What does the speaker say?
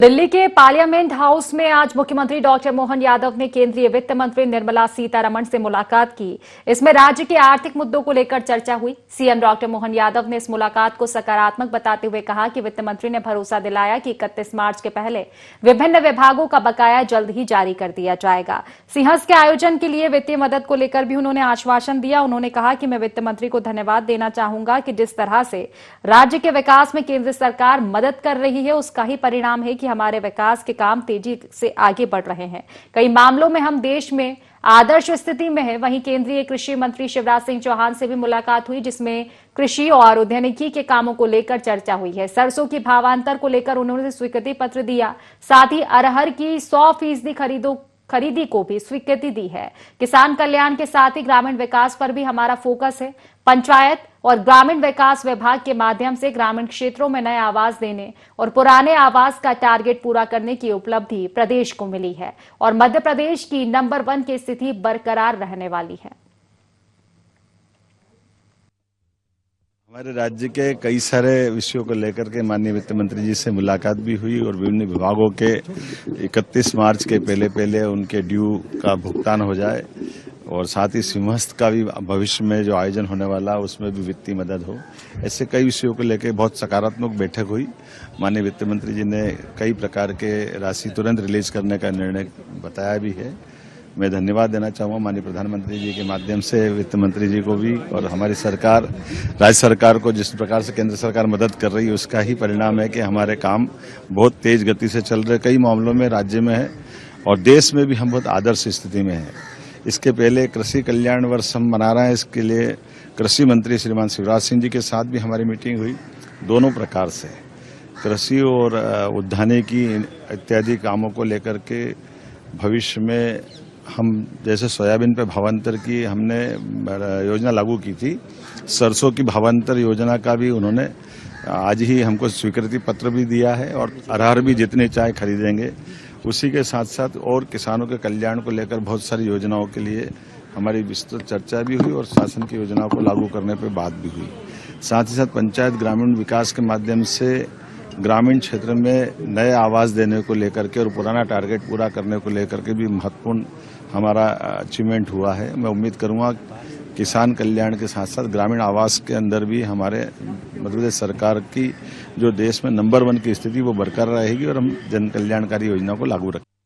दिल्ली के parliament house में आज मुख्यमंत्री डॉक्टर मोहन यादव ने केंद्रीय वित्त मंत्री निर्मला सीतारमण से मुलाकात की। इसमें राज्य के आर्थिक मुद्दों को लेकर चर्चा हुई। सीएम डॉक्टर मोहन यादव ने इस मुलाकात को सकारात्मक बताते हुए कहा कि वित्त मंत्री ने भरोसा दिलाया कि 31 मार्च के पहले विभिन्न विभागों का बकाया जल्द ही जारी कर दिया जाएगा। सिंहस्थ के आयोजन के लिए वित्तीय मदद को लेकर भी उन्होंने आश्वासन दिया। उन्होंने कहा कि मैं वित्त मंत्री को धन्यवाद देना चाहूंगा कि जिस तरह से राज्य के विकास में केंद्र सरकार मदद कर रही है, उसका ही परिणाम है कि हमारे विकास के काम तेजी से आगे बढ़ रहे हैं। कई मामलों में हम देश में आदर्श स्थिति में है। वहीं केंद्रीय कृषि मंत्री शिवराज सिंह चौहान से भी मुलाकात हुई, जिसमें कृषि और उद्यानिकी के कामों को लेकर चर्चा हुई है। सरसों की भावांतर को लेकर उन्होंने स्वीकृति पत्र दिया। साथ ही अरहर की 100% खरीदी को भी स्वीकृति दी है। किसान कल्याण के साथ ही ग्रामीण विकास पर भी हमारा फोकस है। पंचायत और ग्रामीण विकास विभाग के माध्यम से ग्रामीण क्षेत्रों में नए आवास देने और पुराने आवास का टारगेट पूरा करने की उपलब्धि प्रदेश को मिली है और मध्य प्रदेश की नंबर 1 की स्थिति बरकरार रहने वाली है। हमारे राज्य के कई सारे विषयों को लेकर के माननीय वित्त मंत्री जी से मुलाकात भी हुई और विभिन्न विभागों के 31 मार्च के पहले उनके ड्यू का भुगतान हो जाए और साथ ही सिंहस्थ का भी भविष्य में जो आयोजन होने वाला उसमें भी वित्तीय मदद हो। ऐसे कई विषयों को लेकर बहुत सकारात्मक बैठक हुई। माननीय वित्त मंत्री जी ने कई प्रकार के राशि तुरंत रिलीज करने का निर्णय बताया भी है। मैं धन्यवाद देना चाहूँगा माननीय प्रधानमंत्री जी के माध्यम से वित्त मंत्री जी को भी और हमारी सरकार, राज्य सरकार को जिस प्रकार से केंद्र सरकार मदद कर रही है उसका ही परिणाम है कि हमारे काम बहुत तेज गति से चल रहे कई मामलों में राज्य में है और देश में भी हम बहुत आदर्श स्थिति में हैं। इसके पहले कृषि कल्याण वर्ष हम मना रहे हैं। इसके लिए कृषि मंत्री श्रीमान शिवराज सिंह जी के साथ भी हमारी मीटिंग हुई। दोनों प्रकार से कृषि और उद्यानिकी इत्यादि कामों को लेकर के भविष्य में हम जैसे सोयाबीन पे भावांतर की हमने योजना लागू की थी, सरसों की भावांतर योजना का भी उन्होंने आज ही हमको स्वीकृति पत्र भी दिया है और अरहर भी जितने चाहे खरीदेंगे। उसी के साथ साथ और किसानों के कल्याण को लेकर बहुत सारी योजनाओं के लिए हमारी विस्तृत चर्चा भी हुई और शासन की योजनाओं को लागू करने पर बात भी हुई। साथ ही साथ पंचायत ग्रामीण विकास के माध्यम से ग्रामीण क्षेत्र में नए आवास देने को लेकर के और पुराना टारगेट पूरा करने को लेकर के भी महत्वपूर्ण हमारा अचीवमेंट हुआ है। मैं उम्मीद करूंगा किसान कल्याण के साथ साथ ग्रामीण आवास के अंदर भी हमारे मध्य प्रदेश सरकार की जो देश में नंबर 1 की स्थिति वो बरकरार रहेगी और हम जन कल्याणकारी योजनाओं को लागू रखेंगे।